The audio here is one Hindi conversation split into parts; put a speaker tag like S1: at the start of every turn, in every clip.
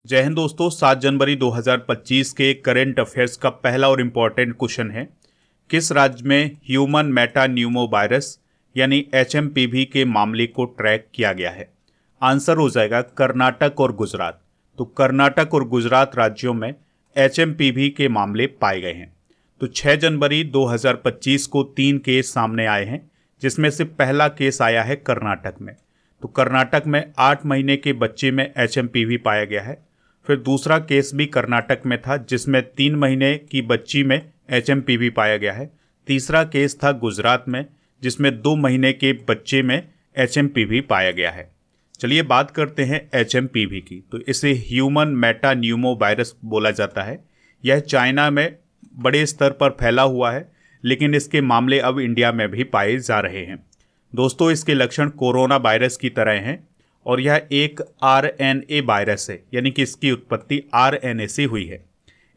S1: जय हिंद दोस्तों। 7 जनवरी 2025 के करेंट अफेयर्स का पहला और इम्पॉर्टेंट क्वेश्चन है, किस राज्य में ह्यूमन मेटा न्यूमो वायरस यानी HMPV के मामले को ट्रैक किया गया है? आंसर हो जाएगा कर्नाटक और गुजरात। तो कर्नाटक और गुजरात राज्यों में HMPV के मामले पाए गए हैं। तो 6 जनवरी 2025 को 3 केस सामने आए हैं, जिसमें से पहला केस आया है कर्नाटक में। तो कर्नाटक में 8 महीने के बच्चे में HMPV पाया गया है। फिर दूसरा केस भी कर्नाटक में था, जिसमें 3 महीने की बच्ची में HMPV पाया गया है। तीसरा केस था गुजरात में, जिसमें 2 महीने के बच्चे में HMPV पाया गया है। चलिए बात करते हैं HMPV की। तो इसे ह्यूमन मेटा न्यूमो वायरस बोला जाता है। यह चाइना में बड़े स्तर पर फैला हुआ है, लेकिन इसके मामले अब इंडिया में भी पाए जा रहे हैं। दोस्तों, इसके लक्षण कोरोना वायरस की तरह हैं और यह एक RNA वायरस है, यानी कि इसकी उत्पत्ति RNA से हुई है।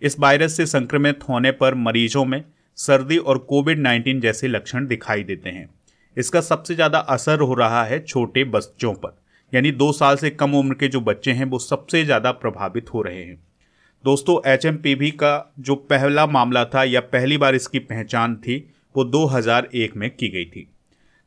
S1: इस वायरस से संक्रमित होने पर मरीजों में सर्दी और कोविड-19 जैसे लक्षण दिखाई देते हैं। इसका सबसे ज़्यादा असर हो रहा है छोटे बच्चों पर, यानी 2 साल से कम उम्र के जो बच्चे हैं वो सबसे ज़्यादा प्रभावित हो रहे हैं। दोस्तों, HMPV का जो पहला मामला था या पहली बार इसकी पहचान थी वो 2001 में की गई थी।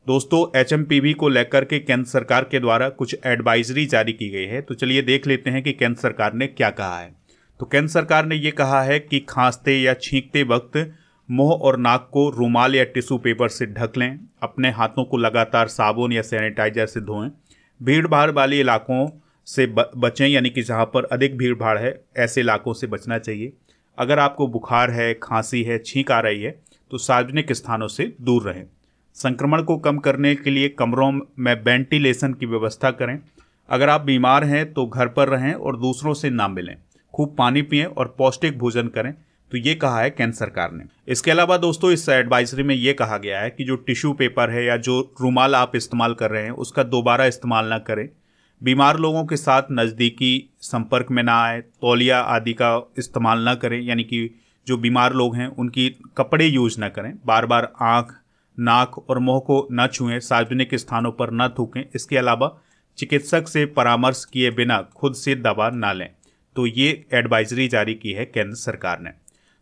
S1: दोस्तों, HMPV को लेकर के केंद्र सरकार के द्वारा कुछ एडवाइजरी जारी की गई है। तो चलिए देख लेते हैं कि केंद्र सरकार ने क्या कहा है। तो केंद्र सरकार ने ये कहा है कि खांसते या छींकते वक्त मुंह और नाक को रुमाल या टिश्यू पेपर से ढक लें। अपने हाथों को लगातार साबुन या सैनिटाइजर से धोएं। भीड़ भाड़ वाले इलाकों से बचें, यानी कि जहाँ पर अधिक भीड़ भाड़ है ऐसे इलाकों से बचना चाहिए। अगर आपको बुखार है, खांसी है, छींक आ रही है तो सार्वजनिक स्थानों से दूर रहें। संक्रमण को कम करने के लिए कमरों में वेंटिलेशन की व्यवस्था करें। अगर आप बीमार हैं तो घर पर रहें और दूसरों से ना मिलें। खूब पानी पिएं और पौष्टिक भोजन करें। तो ये कहा है केंद्र सरकार ने। इसके अलावा दोस्तों, इस एडवाइजरी में ये कहा गया है कि जो टिश्यू पेपर है या जो रुमाल आप इस्तेमाल कर रहे हैं उसका दोबारा इस्तेमाल ना करें। बीमार लोगों के साथ नज़दीकी संपर्क में ना आए। तौलिया आदि का इस्तेमाल ना करें, यानी कि जो बीमार लोग हैं उनकी कपड़े यूज ना करें। बार बार आँख, नाक और मुंह को न छुएं। सार्वजनिक स्थानों पर न थूकें। इसके अलावा चिकित्सक से परामर्श किए बिना खुद से दवा ना लें। तो ये एडवाइजरी जारी की है केंद्र सरकार ने।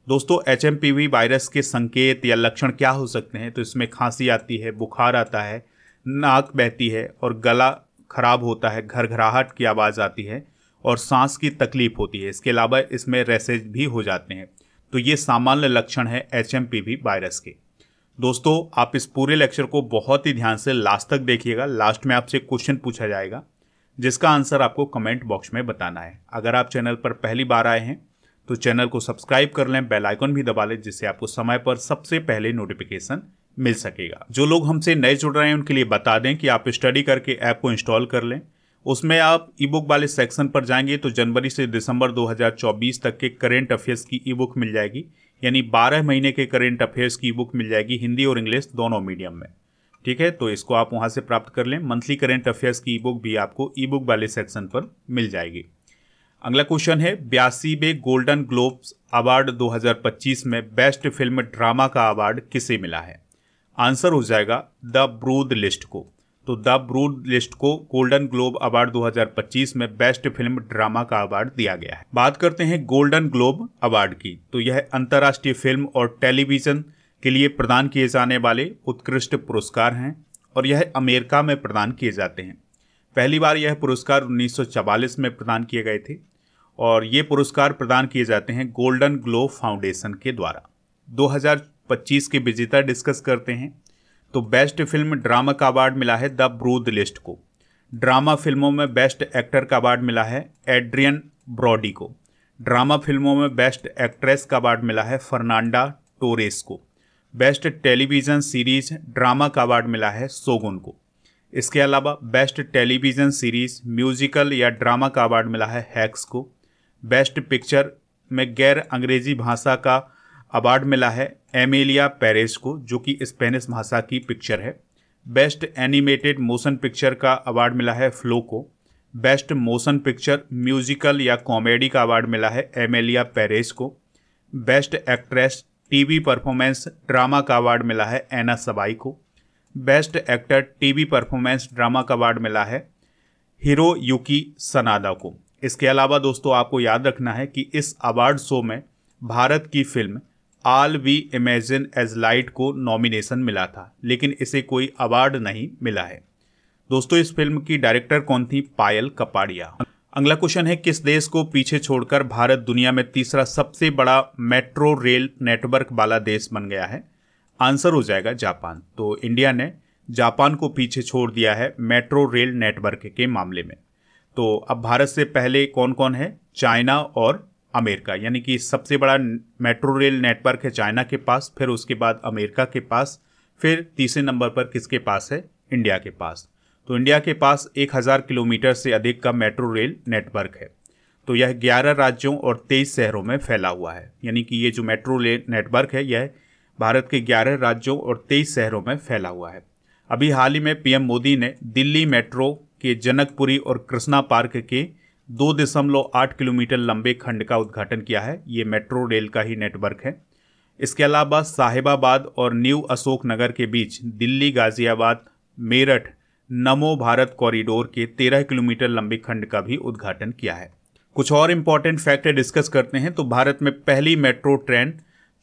S1: दोस्तों, HMPV वायरस के संकेत या लक्षण क्या हो सकते हैं? तो इसमें खांसी आती है, बुखार आता है, नाक बहती है और गला खराब होता है, घरघराहट की आवाज़ आती है और सांस की तकलीफ होती है। इसके अलावा इसमें रैसेज भी हो जाते हैं। तो ये सामान्य लक्षण है HMPV वायरस के। दोस्तों, आप इस पूरे लेक्चर को बहुत ही ध्यान से लास्ट तक देखिएगा। लास्ट में आपसे क्वेश्चन पूछा जाएगा, जिसका आंसर आपको कमेंट बॉक्स में बताना है। अगर आप चैनल पर पहली बार आए हैं तो चैनल को सब्सक्राइब कर लें, बेल आइकन भी दबा लें, जिससे आपको समय पर सबसे पहले नोटिफिकेशन मिल सकेगा। जो लोग हमसे नए जुड़ रहे हैं उनके लिए बता दें कि आप स्टडी करके ऐप को इंस्टॉल कर लें। उसमें आप ई बुक वाले सेक्शन पर जाएंगे तो जनवरी से दिसंबर 2024 तक के करेंट अफेयर्स की ई बुक मिल जाएगी, यानी 12 महीने के करेंट अफेयर्स की बुक मिल जाएगी, हिंदी और इंग्लिश दोनों मीडियम में। ठीक है, तो इसको आप वहां से प्राप्त कर लें। मंथली करेंट अफेयर्स की ई बुक भी आपको ई बुक वाले सेक्शन पर मिल जाएगी। अगला क्वेश्चन है, 82वें गोल्डन ग्लोब्स अवार्ड 2025 में बेस्ट फिल्म ड्रामा का अवार्ड किसे मिला है? आंसर हो जाएगा द ब्रूद लिस्ट को। तो द ब्रूड लिस्ट को गोल्डन ग्लोब अवार्ड 2025 में बेस्ट फिल्म ड्रामा का अवार्ड दिया गया है। बात करते हैं गोल्डन ग्लोब अवार्ड की। तो यह अंतर्राष्ट्रीय फिल्म और टेलीविजन के लिए प्रदान किए जाने वाले उत्कृष्ट पुरस्कार हैं और यह अमेरिका में प्रदान किए जाते हैं। पहली बार यह पुरस्कार 1944 में प्रदान किए गए थे और ये पुरस्कार प्रदान किए जाते हैं गोल्डन ग्लोब फाउंडेशन के द्वारा। 2025 के विजेता डिस्कस करते हैं। तो बेस्ट फिल्म ड्रामा का अवार्ड मिला है द ब्रूद लिस्ट को। ड्रामा फिल्मों में बेस्ट एक्टर का अवार्ड मिला है एड्रियन ब्रॉडी को। ड्रामा फिल्मों में बेस्ट एक्ट्रेस का अवार्ड मिला है फर्नांडा टोरेस को। बेस्ट टेलीविज़न सीरीज ड्रामा का अवार्ड मिला है शोगुन को। इसके अलावा बेस्ट टेलीविज़न सीरीज म्यूजिकल या ड्रामा का अवार्ड मिला है हैक्स को। बेस्ट पिक्चर में गैर अंग्रेजी भाषा का अवार्ड मिला है एमेलिया पेरेस को, जो कि स्पेनिश भाषा की पिक्चर है। बेस्ट एनिमेटेड मोशन पिक्चर का अवार्ड मिला है फ्लो को। बेस्ट मोशन पिक्चर म्यूजिकल या कॉमेडी का अवार्ड मिला है एमेलिया पेरेस को। Best actress TV performance drama का अवार्ड मिला है एना सबाई को। Best actor TV performance drama का अवार्ड मिला है हिरोयुकी सनादा को। इसके अलावा दोस्तों आपको याद रखना है कि इस अवार्ड शो में भारत की film all we imagine as light को नॉमिनेशन मिला था, लेकिन इसे कोई अवार्ड नहीं मिला है। दोस्तों इस फिल्म की डायरेक्टर कौन थी? पायल कपाड़िया। अगला क्वेश्चन है, किस देश को पीछे छोड़कर भारत दुनिया में तीसरा सबसे बड़ा मेट्रो रेल नेटवर्क वाला देश बन गया है? आंसर हो जाएगा जापान। तो इंडिया ने जापान को पीछे छोड़ दिया है मेट्रो रेल नेटवर्क के मामले में। तो अब भारत से पहले कौन कौन है? चाइना और अमेरिका, यानी कि सबसे बड़ा मेट्रो रेल नेटवर्क है चाइना के पास, फिर उसके बाद अमेरिका के पास, फिर तीसरे नंबर पर किसके पास है? इंडिया के पास। तो इंडिया के पास 1000 किलोमीटर से अधिक का मेट्रो रेल नेटवर्क है। तो यह 11 राज्यों और 23 शहरों में फैला हुआ है, यानी कि ये जो मेट्रो रेल नेटवर्क है यह भारत के 11 राज्यों और 23 शहरों में फैला हुआ है। अभी हाल ही में पीएम मोदी ने दिल्ली मेट्रो के जनकपुरी और कृष्णा पार्क के 2.8 किलोमीटर लंबे खंड का उद्घाटन किया है। ये मेट्रो रेल का ही नेटवर्क है। इसके अलावा साहिबाबाद और न्यू अशोक नगर के बीच दिल्ली गाजियाबाद मेरठ नमो भारत कॉरिडोर के 13 किलोमीटर लंबे खंड का भी उद्घाटन किया है। कुछ और इम्पोर्टेंट फैक्ट डिस्कस करते हैं। तो भारत में पहली मेट्रो ट्रेन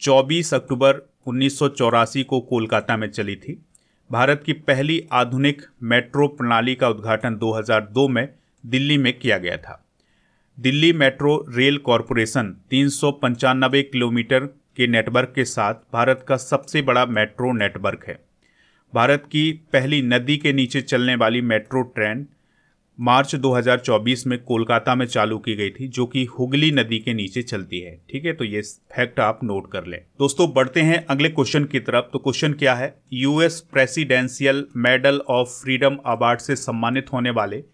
S1: 24 अक्टूबर 1984 को कोलकाता में चली थी। भारत की पहली आधुनिक मेट्रो प्रणाली का उद्घाटन 2002 में दिल्ली में किया गया था। Delhi metro rail corporation 395 kilometre के नेटवर्क के साथ भारत का सबसे बड़ा मेट्रो नेटवर्क है। भारत की पहली नदी के नीचे चलने वाली मेट्रो ट्रेन मार्च 2024 में कोलकाता में चालू की गई थी, जो कि हुगली नदी के नीचे चलती है। ठीक है, तो ये फैक्ट आप नोट कर लें। दोस्तों बढ़ते हैं अगले क्वेश्चन की तरफ। तो क्वेश्चन क्या है? US presidential medal of freedom award से सम्मानित होने वाले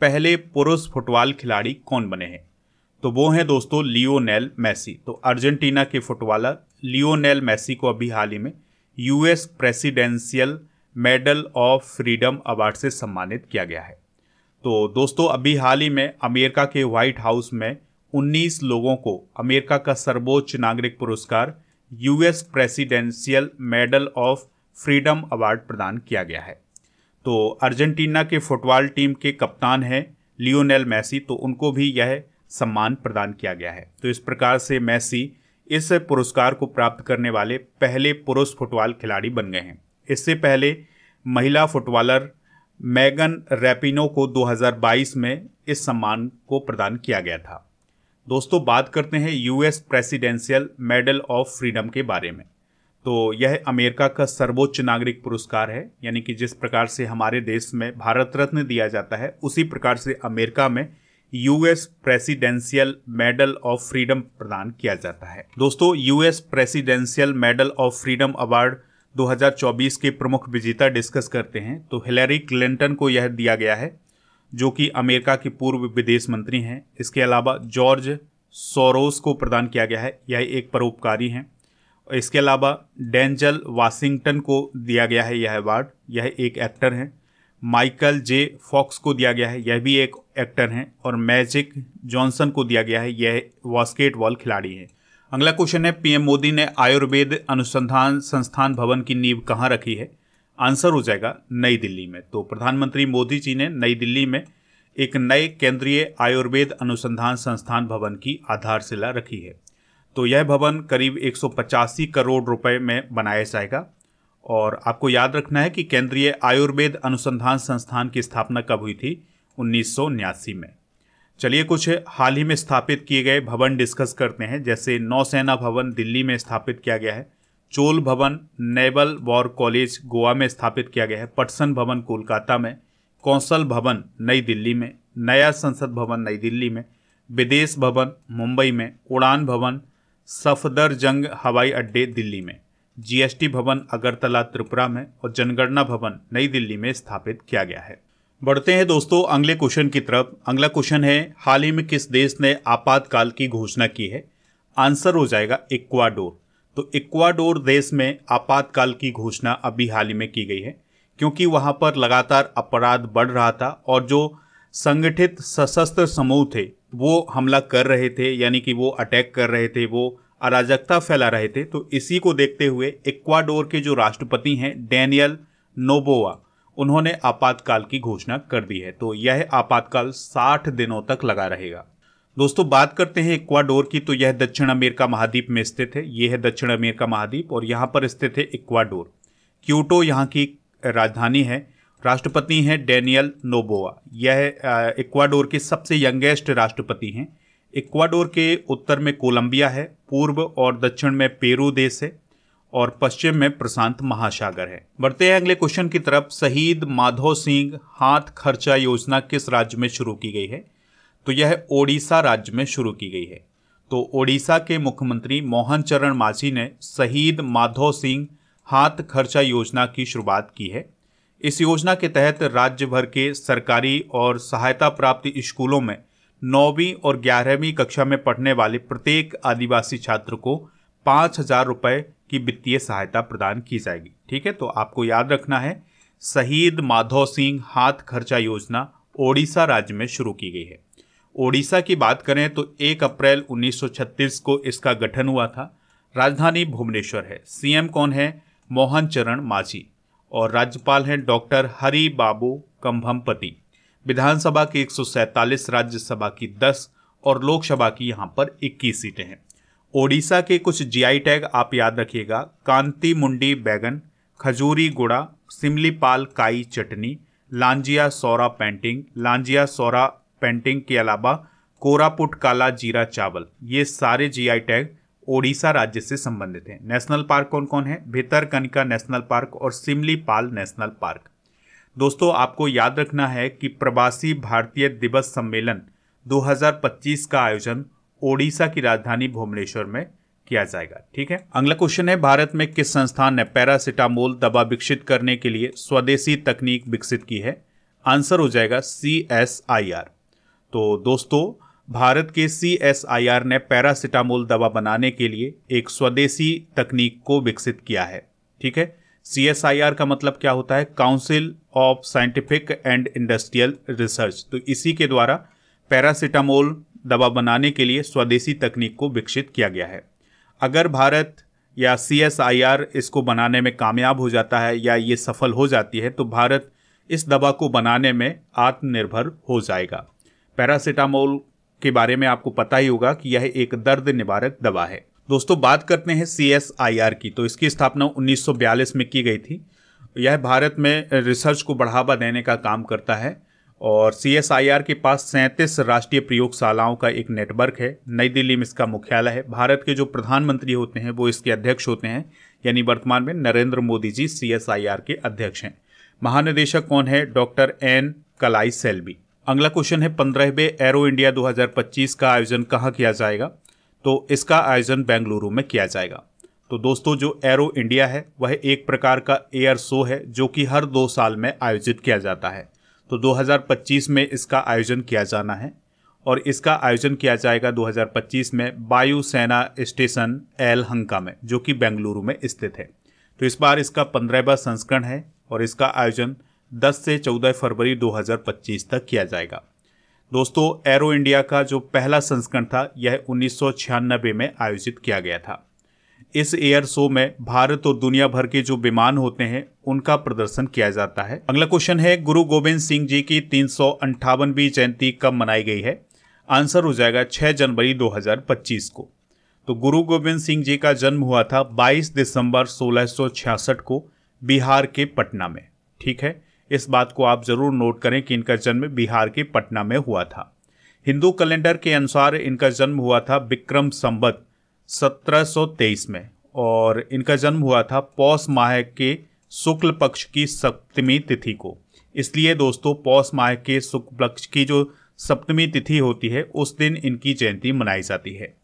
S1: पहले पुरुष फुटबॉल खिलाड़ी कौन बने हैं? तो वो हैं दोस्तों लियोनेल मेसी। तो अर्जेंटीना के फुटबॉलर लियोनेल मेसी को अभी हाल ही में US presidential medal of freedom award से सम्मानित किया गया है। तो दोस्तों अभी हाल ही में अमेरिका के व्हाइट हाउस में 19 लोगों को अमेरिका का सर्वोच्च नागरिक पुरस्कार US presidential medal of freedom award प्रदान किया गया है। तो अर्जेंटीना के फुटबॉल टीम के कप्तान हैं लियोनेल मेसी, तो उनको भी यह सम्मान प्रदान किया गया है। तो इस प्रकार से मेसी इस पुरस्कार को प्राप्त करने वाले पहले पुरुष फुटबॉल खिलाड़ी बन गए हैं। इससे पहले महिला फुटबॉलर मैगन रैपिनो को 2022 में इस सम्मान को प्रदान किया गया था। दोस्तों बात करते हैं US presidential medal of freedom के बारे में। तो यह अमेरिका का सर्वोच्च नागरिक पुरस्कार है, यानी कि जिस प्रकार से हमारे देश में भारत रत्न दिया जाता है उसी प्रकार से अमेरिका में US presidential medal of freedom प्रदान किया जाता है। दोस्तों US presidential medal of freedom award 2024 के प्रमुख विजेता डिस्कस करते हैं। तो हिलरी क्लिंटन को यह दिया गया है, जो कि अमेरिका के पूर्व विदेश मंत्री हैं। इसके अलावा जॉर्ज सोरोस को प्रदान किया गया है, यह एक परोपकारी हैं। इसके अलावा डेंजल वाशिंगटन को दिया गया है यह अवार्ड, यह एक एक्टर हैं। माइकल जे फॉक्स को दिया गया है, यह भी एक एक्टर हैं। और मैजिक जॉनसन को दिया गया है, यह बास्केटबॉल खिलाड़ी हैं। अगला क्वेश्चन है, पीएम मोदी ने आयुर्वेद अनुसंधान संस्थान भवन की नींव कहाँ रखी है? आंसर हो जाएगा नई दिल्ली में। तो प्रधानमंत्री मोदी जी ने नई दिल्ली में एक नए केंद्रीय आयुर्वेद अनुसंधान संस्थान भवन की आधारशिला रखी है। तो यह भवन करीब 185 करोड़ रुपए में बनाया जाएगा। और आपको याद रखना है कि केंद्रीय आयुर्वेद अनुसंधान संस्थान की स्थापना कब हुई थी? 1979 में। चलिए कुछ हाल ही में स्थापित किए गए भवन डिस्कस करते हैं। जैसे नौसेना भवन दिल्ली में स्थापित किया गया है, चोल भवन नेवल वॉर कॉलेज गोवा में स्थापित किया गया है, पटसन भवन कोलकाता में, कौंसल भवन नई दिल्ली में, नया संसद भवन नई दिल्ली में, विदेश भवन मुंबई में, उड़ान भवन सफदरजंग हवाई अड्डे दिल्ली में, जीएसटी भवन अगरतला त्रिपुरा में और जनगणना भवन नई दिल्ली में स्थापित किया गया है। बढ़ते हैं दोस्तों अगले क्वेश्चन की तरफ। अगला क्वेश्चन है, हाल ही में किस देश ने आपातकाल की घोषणा की है? आंसर हो जाएगा इक्वाडोर। तो इक्वाडोर देश में आपातकाल की घोषणा अभी हाल ही में की गई है, क्योंकि वहां पर लगातार अपराध बढ़ रहा था और जो संगठित सशस्त्र समूह थे वो हमला कर रहे थे, यानी कि वो अटैक कर रहे थे, वो अराजकता फैला रहे थे। तो इसी को देखते हुए इक्वाडोर के जो राष्ट्रपति हैं डेनियल नोबोआ, उन्होंने आपातकाल की घोषणा कर दी है। तो यह आपातकाल 60 दिनों तक लगा रहेगा। दोस्तों बात करते हैं इक्वाडोर की, तो यह दक्षिण अमेरिका महाद्वीप में स्थित है। यह है दक्षिण अमेरिका महाद्वीप और यहाँ पर स्थित है इक्वाडोर। क्यूटो यहाँ की राजधानी है। राष्ट्रपति हैं डेनियल नोबोआ। यह इक्वाडोर के सबसे यंगेस्ट राष्ट्रपति हैं। इक्वाडोर के उत्तर में कोलंबिया है, पूर्व और दक्षिण में पेरू देश है और पश्चिम में प्रशांत महासागर है। बढ़ते हैं अगले क्वेश्चन की तरफ। शहीद माधो सिंह हाथ खर्चा योजना किस राज्य में शुरू की गई है? तो यह ओडिशा राज्य में शुरू की गई है। तो ओडिशा के मुख्यमंत्री मोहन चरण मांझी ने शहीद माधो सिंह हाथ खर्चा योजना की शुरुआत की है। इस योजना के तहत राज्य भर के सरकारी और सहायता प्राप्त स्कूलों में 9वीं और 11वीं कक्षा में पढ़ने वाले प्रत्येक आदिवासी छात्र को 5,000 रुपये की वित्तीय सहायता प्रदान की जाएगी। ठीक है, तो आपको याद रखना है शहीद माधो सिंह हाथ खर्चा योजना ओडिशा राज्य में शुरू की गई है। ओडिशा की बात करें तो 1 अप्रैल 1936 को इसका गठन हुआ था। राजधानी भुवनेश्वर है। सीएम कौन है? मोहन चरण मांझी और राज्यपाल हैं डॉक्टर हरि बाबू कंभमपति। विधानसभा की 147, राज्यसभा की 10 और लोकसभा की यहाँ पर 21 सीटें हैं। ओडिशा के कुछ जीआई टैग आप याद रखिएगा। कांती मुंडी बैगन, खजूरी गुड़ा, सिमलीपाल काई चटनी, लांजिया सौरा पेंटिंग, लांजिया सौरा पेंटिंग के अलावा कोरापुट काला जीरा चावल, ये सारे जीआई टैग ओडिशा राज्य से संबंधित हैं। नेशनल पार्क कौन कौन है? भितरकनिका नेशनल पार्क और सिमलीपाल नेशनल पार्क। दोस्तों आपको याद रखना है कि प्रवासी भारतीय दिवस सम्मेलन 2025 का आयोजन ओडिशा की राजधानी भुवनेश्वर में किया जाएगा। ठीक है, अगला क्वेश्चन है भारत में किस संस्थान ने पैरासिटामोल दवा विकसित करने के लिए स्वदेशी तकनीक विकसित की है? आंसर हो जाएगा CSIR। तो दोस्तों भारत के CSIR ने पैरासिटामोल दवा बनाने के लिए एक स्वदेशी तकनीक को विकसित किया है। ठीक है, CSIR का मतलब क्या होता है? Council of scientific and industrial research. तो इसी के द्वारा पैरासिटामोल दवा बनाने के लिए स्वदेशी तकनीक को विकसित किया गया है। अगर भारत या CSIR इसको बनाने में कामयाब हो जाता है या ये सफल हो जाती है तो भारत इस दवा को बनाने में आत्मनिर्भर हो जाएगा। पैरासिटामोल के बारे में आपको पता ही होगा कि यह एक दर्द निवारक दवा है। दोस्तों बात करते हैं CSIR की, तो इसकी स्थापना 1942 में की गई थी। यह भारत में रिसर्च को बढ़ावा देने का काम करता है और CSIR के पास 37 राष्ट्रीय प्रयोगशालाओं का एक नेटवर्क है। नई दिल्ली में इसका मुख्यालय है। भारत के जो प्रधानमंत्री होते हैं वो इसके अध्यक्ष होते हैं, यानी वर्तमान में नरेंद्र मोदी जी CSIR के अध्यक्ष हैं। महानिदेशक कौन है? डॉक्टर N कलाई सेल्वी। अगला क्वेश्चन है 15वें एरो इंडिया 2025 का आयोजन कहाँ किया जाएगा? तो इसका आयोजन बेंगलुरु में किया जाएगा। तो दोस्तों जो एरो इंडिया है वह एक प्रकार का एयर शो है जो कि हर 2 साल में आयोजित किया जाता है। तो 2025 में इसका आयोजन किया जाना है और इसका आयोजन किया जाएगा 2025 में वायुसेना स्टेशन एलहंका में, जो कि बेंगलुरु में स्थित है। तो इस बार इसका 15वां संस्करण है और इसका आयोजन 10 से 14 फरवरी 2025 तक किया जाएगा। दोस्तों एरो इंडिया का जो पहला संस्करण था यह 1996 में आयोजित किया गया था। इस एयर शो में भारत और दुनिया भर के जो विमान होते हैं उनका प्रदर्शन किया जाता है। अगला क्वेश्चन है गुरु गोविंद सिंह जी की 358वीं जयंती कब मनाई गई है? आंसर हो जाएगा 6 जनवरी 2025 को। तो गुरु गोविंद सिंह जी का जन्म हुआ था 22 दिसंबर 1666 को बिहार के पटना में। ठीक है, इस बात को आप जरूर नोट करें कि इनका जन्म बिहार के पटना में हुआ था। हिंदू कैलेंडर के अनुसार इनका जन्म हुआ था विक्रम संवत 1723 में और इनका जन्म हुआ था पौष माह के शुक्ल पक्ष की सप्तमी तिथि को। इसलिए दोस्तों पौष माह के शुक्ल पक्ष की जो सप्तमी तिथि होती है उस दिन इनकी जयंती मनाई जाती है।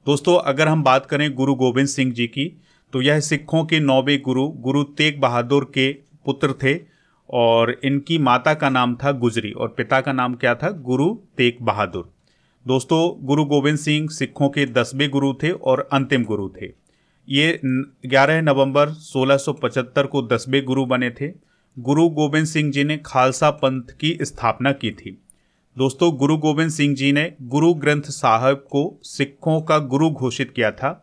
S1: दोस्तों अगर हम बात करें गुरु गोविंद सिंह जी की तो यह सिखों के 9वें गुरु गुरु तेग बहादुर के पुत्र थे और इनकी माता का नाम था गुजरी और पिता का नाम क्या था? गुरु तेग बहादुर। दोस्तों गुरु गोविंद सिंह सिखों के 10वें गुरु थे और अंतिम गुरु थे। ये 11 नवंबर 1675 को 10वें गुरु बने थे। गुरु गोविंद सिंह जी ने खालसा पंथ की स्थापना की थी। दोस्तों गुरु गोविंद सिंह जी ने गुरु ग्रंथ साहब को सिखों का गुरु घोषित किया था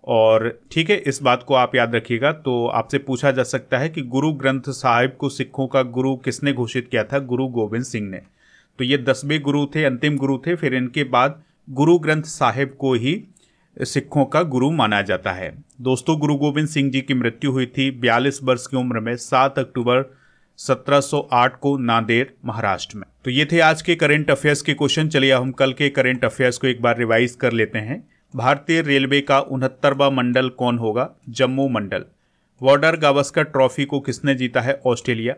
S1: और ठीक है, इस बात को आप याद रखिएगा। तो आपसे पूछा जा सकता है कि गुरु ग्रंथ साहिब को सिखों का गुरु किसने घोषित किया था? गुरु गोविंद सिंह ने। तो ये 10वें गुरु थे, अंतिम गुरु थे। फिर इनके बाद गुरु ग्रंथ साहिब को ही सिखों का गुरु माना जाता है। दोस्तों, गुरु गोविंद सिंह जी की मृत्यु हुई थी 42 वर्ष की उम्र में 7 अक्टूबर 1708 को नांदेड़, महाराष्ट्र में। तो ये थे आज के करंट अफेयर्स के क्वेश्चन। चलिए हम कल के करंट अफेयर्स को एक बार रिवाइज कर लेते हैं। भारतीय रेलवे का 69वां मंडल कौन होगा? जम्मू मंडल। वॉर्डर गावस्कर ट्रॉफी को किसने जीता है? ऑस्ट्रेलिया।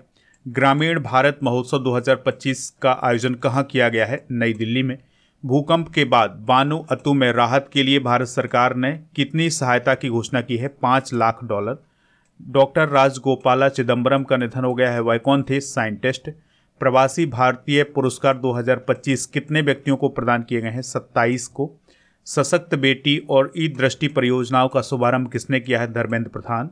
S1: ग्रामीण भारत महोत्सव 2025 का आयोजन कहाँ किया गया है? नई दिल्ली में। भूकंप के बाद वानुअतु में राहत के लिए भारत सरकार ने कितनी सहायता की घोषणा की है? $5 लाख। डॉक्टर राजगोपाला चिदम्बरम का निधन हो गया है। वह कौन थे? साइंटिस्ट। प्रवासी भारतीय पुरस्कार 2025 कितने व्यक्तियों को प्रदान किए गए हैं? 27 को। सशक्त बेटी और ई दृष्टि परियोजनाओं का शुभारंभ किसने किया है? धर्मेंद्र प्रधान।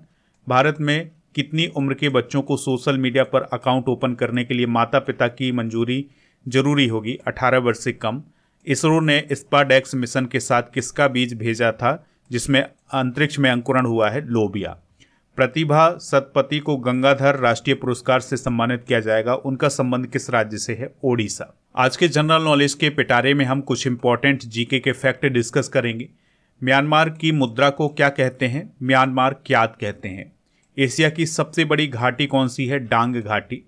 S1: भारत में कितनी उम्र के बच्चों को सोशल मीडिया पर अकाउंट ओपन करने के लिए माता पिता की मंजूरी जरूरी होगी? 18 वर्ष से कम। इसरो ने स्पाडेक्स मिशन के साथ किसका बीज भेजा था जिसमें अंतरिक्ष में अंकुरण हुआ है? लोबिया। प्रतिभा सतपथी को गंगाधर राष्ट्रीय पुरस्कार से सम्मानित किया जाएगा। उनका संबंध किस राज्य से है? ओडिशा। आज के जनरल नॉलेज के पिटारे में हम कुछ इंपॉर्टेंट जीके के फैक्ट डिस्कस करेंगे। म्यांमार की मुद्रा को क्या कहते हैं? म्यांमार क्यात कहते हैं। एशिया की सबसे बड़ी घाटी कौन सी है? डांग घाटी।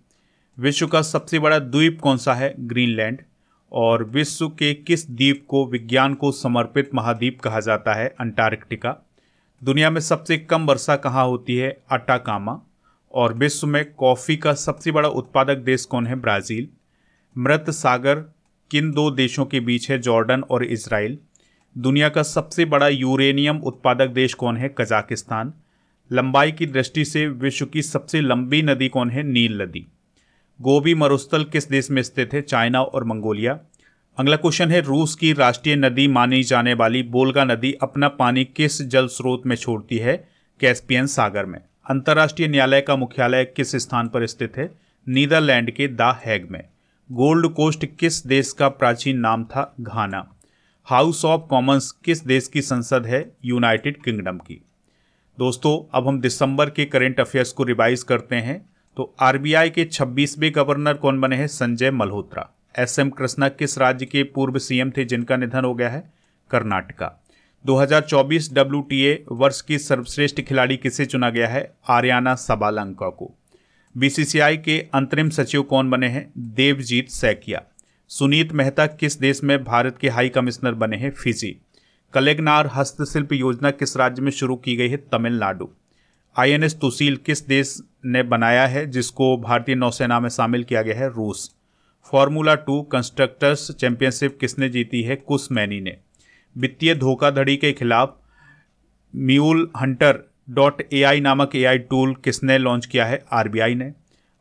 S1: विश्व का सबसे बड़ा द्वीप कौन सा है? ग्रीनलैंड। और विश्व के किस द्वीप को विज्ञान को समर्पित महाद्वीप कहा जाता है? अंटार्कटिका। दुनिया में सबसे कम वर्षा कहाँ होती है? अटाकामा। और विश्व में कॉफ़ी का सबसे बड़ा उत्पादक देश कौन है? ब्राज़ील। मृत सागर किन दो देशों के बीच है? जॉर्डन और इजराइल। दुनिया का सबसे बड़ा यूरेनियम उत्पादक देश कौन है? कजाकिस्तान। लंबाई की दृष्टि से विश्व की सबसे लंबी नदी कौन है? नील नदी। गोबी मरुस्थल किस देश में स्थित है? चाइना और मंगोलिया। अगला क्वेश्चन है, रूस की राष्ट्रीय नदी मानी जाने वाली वोल्गा नदी अपना पानी किस जल स्रोत में छोड़ती है? कैस्पियन सागर में। अंतर्राष्ट्रीय न्यायालय का मुख्यालय किस स्थान पर स्थित है? नीदरलैंड के द हैग में। गोल्ड कोस्ट किस देश का प्राचीन नाम था? घाना। हाउस ऑफ कॉमन्स किस देश की संसद है? यूनाइटेड किंगडम की। दोस्तों, अब हम दिसंबर के करंट अफेयर्स को रिवाइज करते हैं। तो आरबीआई के 26वें गवर्नर कौन बने हैं? संजय मल्होत्रा। एसएम कृष्णा किस राज्य के पूर्व सीएम थे जिनका निधन हो गया है? कर्नाटका। 2024 WTA वर्ष की सर्वश्रेष्ठ खिलाड़ी किसे चुना गया है? आर्याना सबालंका को। बीसीसीआई के अंतरिम सचिव कौन बने हैं? देवजीत सैकिया। सुनीत मेहता किस देश में भारत के हाई कमिश्नर बने हैं? फिजी। कलेगनार हस्तशिल्प योजना किस राज्य में शुरू की गई है? तमिलनाडु। INS तुसील किस देश ने बनाया है जिसको भारतीय नौसेना में शामिल किया गया है? रूस। फार्मूला 2 कंस्ट्रक्टर्स चैंपियनशिप किसने जीती है? कुश मैनी ने। वित्तीय धोखाधड़ी के खिलाफ म्यूल हंटर .ai नामक AI टूल किसने लॉन्च किया है? RBI ने।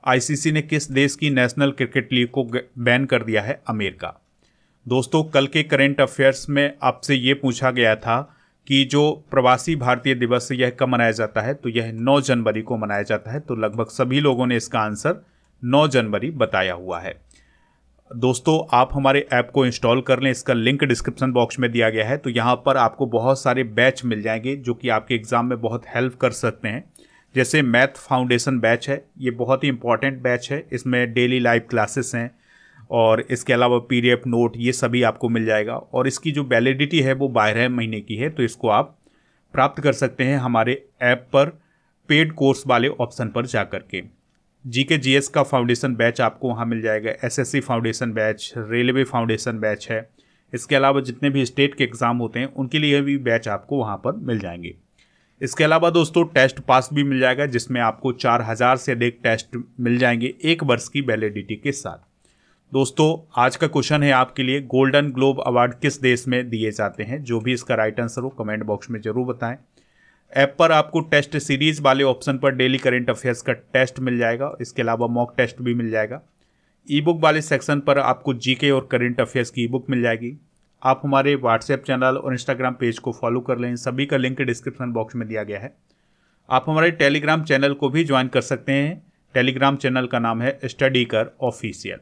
S1: ICC ने किस देश की नेशनल क्रिकेट लीग को बैन कर दिया है? अमेरिका। दोस्तों, कल के करंट अफेयर्स में आपसे ये पूछा गया था कि जो प्रवासी भारतीय दिवस यह कब मनाया जाता है? तो यह 9 जनवरी को मनाया जाता है। तो लगभग सभी लोगों ने इसका आंसर 9 जनवरी बताया हुआ है। दोस्तों, आप हमारे ऐप को इंस्टॉल कर लें। इसका लिंक डिस्क्रिप्शन बॉक्स में दिया गया है। तो यहाँ पर आपको बहुत सारे बैच मिल जाएंगे जो कि आपके एग्जाम में बहुत हेल्प कर सकते हैं। जैसे मैथ फाउंडेशन बैच है, ये बहुत ही इंपॉर्टेंट बैच है। इसमें डेली लाइव क्लासेस हैं और इसके अलावा PDF नोट ये सभी आपको मिल जाएगा। और इसकी जो वैलिडिटी है वो 12 महीने की है। तो इसको आप प्राप्त कर सकते हैं हमारे ऐप पर पेड कोर्स वाले ऑप्शन पर जा करके। GK GS का फाउंडेशन बैच आपको वहाँ मिल जाएगा। SSC foundation batch, railway foundation batch है। इसके अलावा जितने भी स्टेट के एग्ज़ाम होते हैं उनके लिए भी बैच आपको वहाँ पर मिल जाएंगे। इसके अलावा दोस्तों टेस्ट पास भी मिल जाएगा जिसमें आपको 4000 से अधिक टेस्ट मिल जाएंगे 1 वर्ष की वैलिडिटी के साथ। दोस्तों, आज का क्वेश्चन है आपके लिए, गोल्डन ग्लोब अवार्ड किस देश में दिए जाते हैं? जो भी इसका राइट आंसर हो कमेंट बॉक्स में जरूर बताएं। ऐप पर आपको टेस्ट सीरीज वाले ऑप्शन पर डेली करंट अफेयर्स का टेस्ट मिल जाएगा। इसके अलावा मॉक टेस्ट भी मिल जाएगा। ई-बुक वाले सेक्शन पर आपको GK और करंट अफेयर्स की ई-बुक मिल जाएगी। आप हमारे व्हाट्सएप चैनल और इंस्टाग्राम पेज को फॉलो कर लें। सभी का लिंक डिस्क्रिप्शन बॉक्स में दिया गया है। आप हमारे टेलीग्राम चैनल को भी ज्वाइन कर सकते हैं। टेलीग्राम चैनल का नाम है स्टडी कर ऑफिशियल।